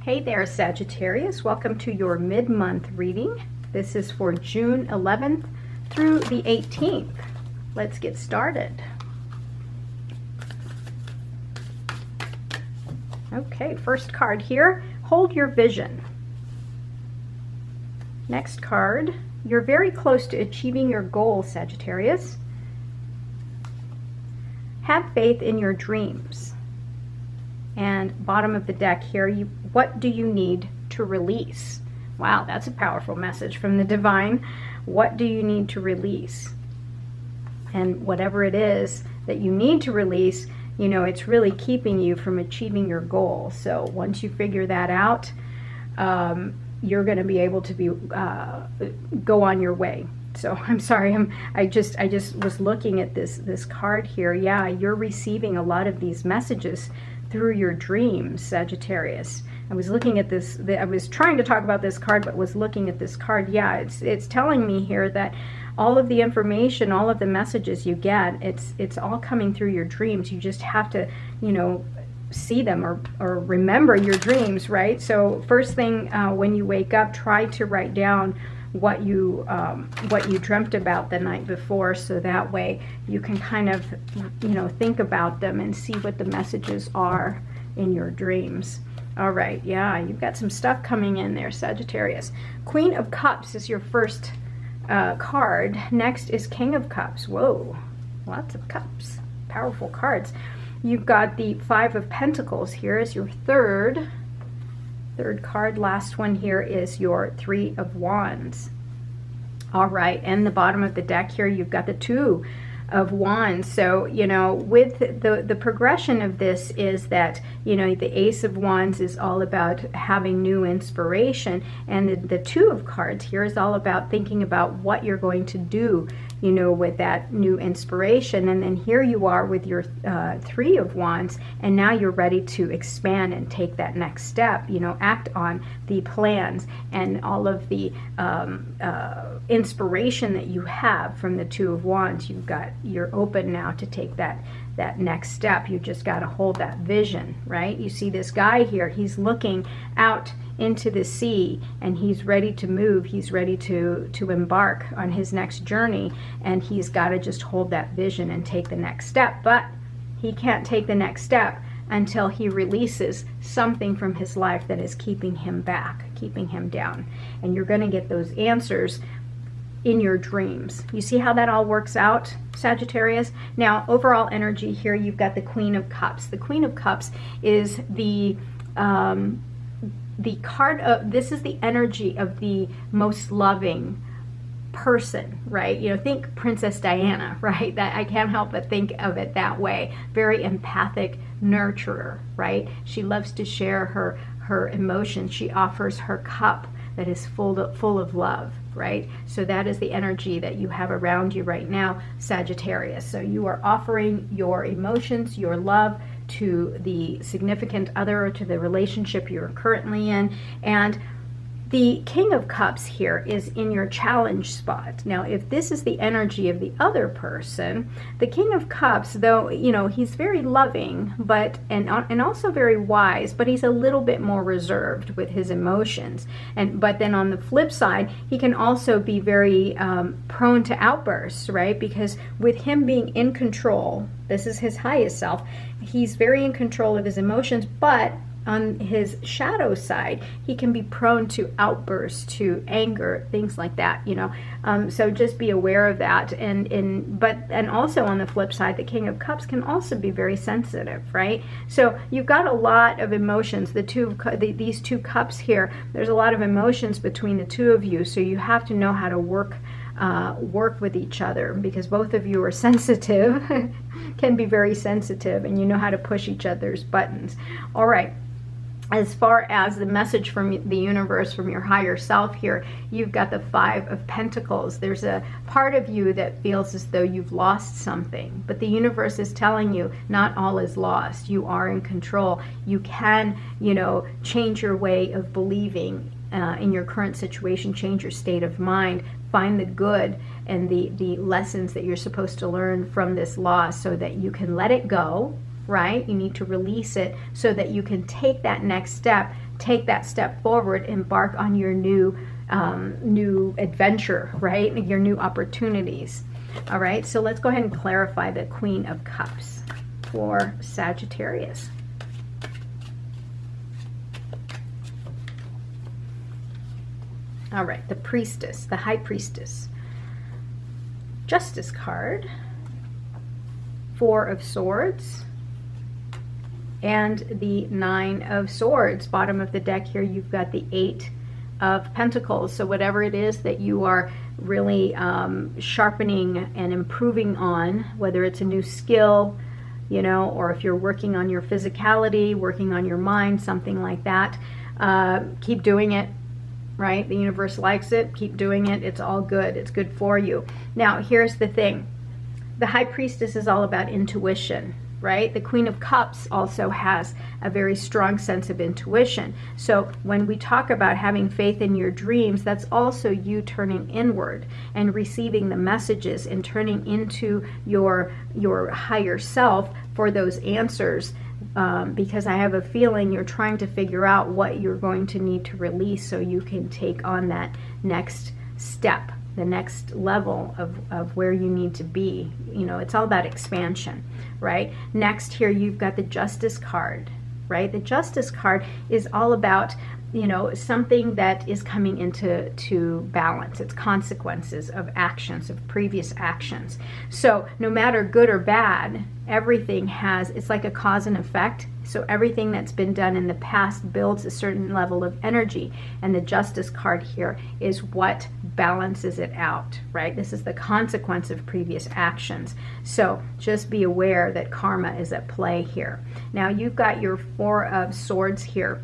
Hey there, Sagittarius. Welcome to your mid-month reading. This is for June 11th through the 18th. Let's get started. Okay, first card here, hold your vision. Next card, you're very close to achieving your goal, Sagittarius. Have faith in your dreams. And bottom of the deck here, what do you need to release? Wow, that's a powerful message from the divine. What do you need to release? And whatever it is that you need to release, you know, it's really keeping you from achieving your goal. So once you figure that out, you're going to be able to go on your way. So I'm sorry, I just was looking at this card here. Yeah, you're receiving a lot of these messages through your dreams, Sagittarius. I was looking at this, I was trying to talk about this card, but was looking at this card. Yeah, it's telling me here that all of the information, all of the messages you get, it's all coming through your dreams. You just have to, you know, see them or remember your dreams, right? So first thing when you wake up, try to write down what you dreamt about the night before, so that way you can kind of, you know, think about them and see what the messages are in your dreams. All right, yeah, you've got some stuff coming in there, Sagittarius. Queen of Cups is your first card. Next is King of Cups. Whoa, lots of cups, powerful cards. You've got the Five of Pentacles here as your third card. Last one here is your Three of Wands. All right, and the bottom of the deck here, you've got the Two of Wands. So, you know, with the progression of this is that, you know, the Ace of Wands is all about having new inspiration, and the Two of Cards here is all about thinking about what you're going to do, you know, with that new inspiration. And then here you are with your Three of Wands, and now you're ready to expand and take that next step, you know, act on the plans and all of the inspiration that you have from the Two of Wands. You're open now to take that next step. You just got to hold that vision, right? You see this guy here, he's looking out into the sea and he's ready to move. He's ready to embark on his next journey, and he's got to just hold that vision and take the next step. But he can't take the next step until he releases something from his life that is keeping him back, keeping him down. And you're going to get those answers in your dreams. You see how that all works out, Sagittarius? Now, overall energy here, you've got the Queen of Cups. The Queen of Cups is the card of, this is the energy of the most loving person, right? You know, think Princess Diana, right? That I can't help but think of it that way. Very empathic nurturer, right? She loves to share her emotions. She offers her cup that is full of love, right? So that is the energy that you have around you right now, Sagittarius. So you are offering your emotions, your love to the significant other, or to the relationship you're currently in. And the King of Cups here is in your challenge spot. Now, if this is the energy of the other person, the King of Cups, though, you know, he's very loving, but and also very wise, but he's a little bit more reserved with his emotions. But then on the flip side, he can also be very prone to outbursts, right? Because with him being in control, this is his highest self, he's very in control of his emotions, but on his shadow side, he can be prone to outbursts, to anger, things like that, you know. So just be aware of that. And also on the flip side, the King of Cups can also be very sensitive, right? So you've got a lot of emotions. These two cups here, there's a lot of emotions between the two of you. So you have to know how to work with each other, because both of you are sensitive, can be very sensitive, and you know how to push each other's buttons. All right. As far as the message from the universe, from your higher self here, you've got the Five of Pentacles. There's a part of you that feels as though you've lost something, but the universe is telling you not all is lost. You are in control. You can, you know, change your way of believing in your current situation, change your state of mind, find the good and the lessons that you're supposed to learn from this loss, so that you can let it go, right? You need to release it so that you can take that next step take that step forward, embark on your new adventure, right? Your new opportunities. All right, so let's go ahead and clarify the Queen of Cups for Sagittarius. All right, the Priestess, the High Priestess. Justice card, Four of Swords, and the Nine of Swords. Bottom of the deck here, you've got the Eight of Pentacles. So whatever it is that you are really sharpening and improving on, whether it's a new skill, you know, or if you're working on your physicality, working on your mind, something like that, keep doing it. Right? The universe likes it. Keep doing it. It's all good. It's good for you. Now, here's the thing. The High Priestess is all about intuition, right? The Queen of Cups also has a very strong sense of intuition. So when we talk about having faith in your dreams, that's also you turning inward and receiving the messages and turning into your higher self for those answers. Because I have a feeling you're trying to figure out what you're going to need to release so you can take on that next step, the next level of where you need to be. You know, it's all about expansion, right? Next here, you've got the Justice card, right? The Justice card is all about, you know, something that is coming into balance. It's consequences of actions, of previous actions. So no matter good or bad, everything has, it's like a cause and effect. So everything that's been done in the past builds a certain level of energy. And the Justice card here is what balances it out, right? This is the consequence of previous actions. So just be aware that karma is at play here. Now you've got your Four of Swords here.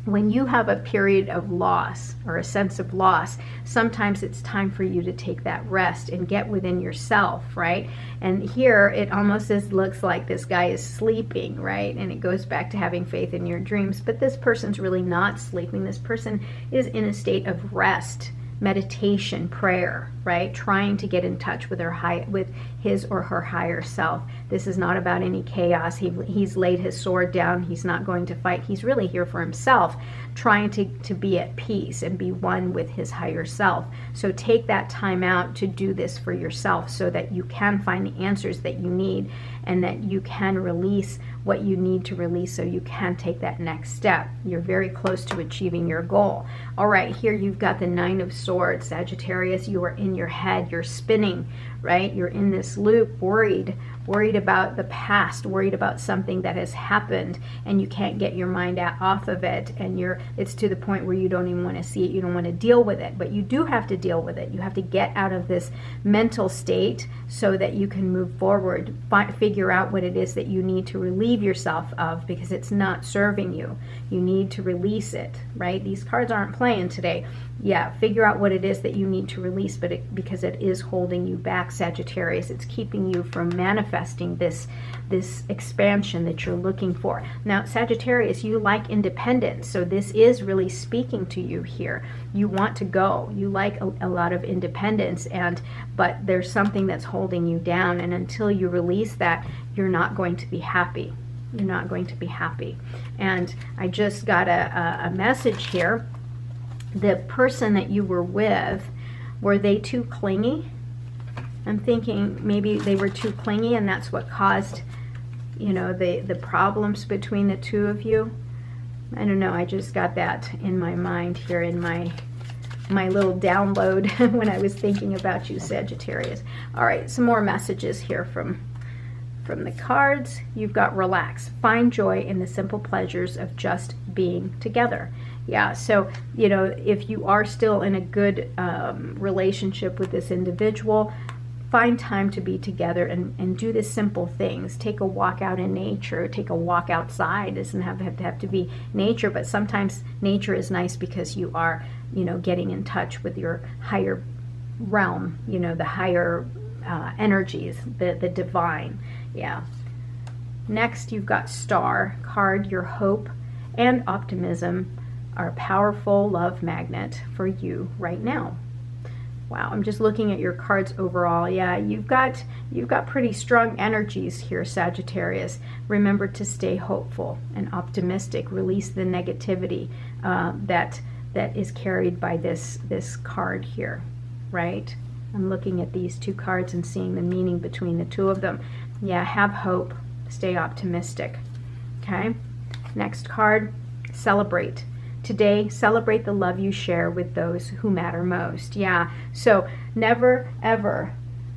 When you have a period of loss or a sense of loss, sometimes it's time for you to take that rest and get within yourself, right? And here it almost looks like this guy is sleeping, right? And it goes back to having faith in your dreams. But this person's really not sleeping. This person is in a state of rest, meditation, prayer, right? Trying to get in touch with with his or her higher self. This is not about any chaos. He's laid his sword down. He's not going to fight. He's really here for himself, trying to be at peace and be one with his higher self. So take that time out to do this for yourself so that you can find the answers that you need and that you can release what you need to release so you can take that next step. You're very close to achieving your goal. All right, here you've got the Nine of Swords. Sagittarius, you are in your head. You're spinning, right? You're in this loop, worried about the past, worried about something that has happened, and you can't get your mind off of it, and it's to the point where you don't even want to see it, you don't want to deal with it, but you do have to deal with it. You have to get out of this mental state so that you can move forward, figure out what it is that you need to relieve yourself of, because it's not serving you. You need to release it, right? These cards aren't playing today. Yeah, figure out what it is that you need to release, because it is holding you back, Sagittarius. It's keeping you from manifesting this expansion that you're looking for. Now, Sagittarius, you like independence, so this is really speaking to you here. You want to go. You like a lot of independence, but there's something that's holding you down, and until you release that, you're not going to be happy. You're not going to be happy. And I just got a message here. The person that you were with, were they too clingy? I'm thinking maybe they were too clingy, and that's what caused, you know, the problems between the two of you. I don't know. I just got that in my mind here in my little download when I was thinking about you, Sagittarius. All right, some more messages here from the cards. You've got relax. Find joy in the simple pleasures of just being together. Yeah, so, you know, if you are still in a good relationship with this individual, find time to be together and do the simple things. Take a walk out in nature. Take a walk outside. It doesn't have to be nature, but sometimes nature is nice because you are, you know, getting in touch with your higher realm, you know, the higher energies, the divine. Yeah. Next, you've got Star card. Your hope and optimism are a powerful love magnet for you right now. Wow, I'm just looking at your cards overall. Yeah, you've got pretty strong energies here, Sagittarius. Remember to stay hopeful and optimistic. Release the negativity that is carried by this card here, right? I'm looking at these two cards and seeing the meaning between the two of them. Yeah, have hope. Stay optimistic. Okay. Next card, celebrate. Today, celebrate the love you share with those who matter most. Yeah, so never, ever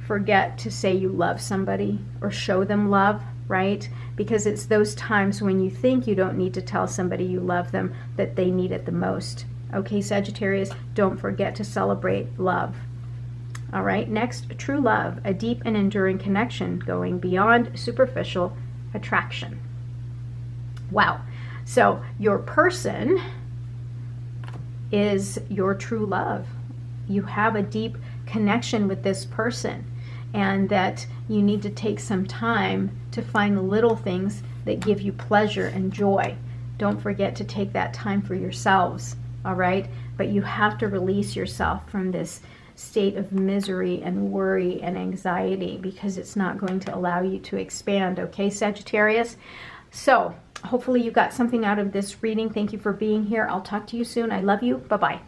forget to say you love somebody or show them love, right? Because it's those times when you think you don't need to tell somebody you love them that they need it the most. Okay, Sagittarius, don't forget to celebrate love. All right, next, true love, a deep and enduring connection going beyond superficial attraction. Wow, so your person is your true love. You have a deep connection with this person, and that you need to take some time to find the little things that give you pleasure and joy. Don't forget to take that time for yourselves, all right? But you have to release yourself from this state of misery and worry and anxiety, because it's not going to allow you to expand, okay, Sagittarius? So hopefully you got something out of this reading. Thank you for being here. I'll talk to you soon. I love you. Bye-bye.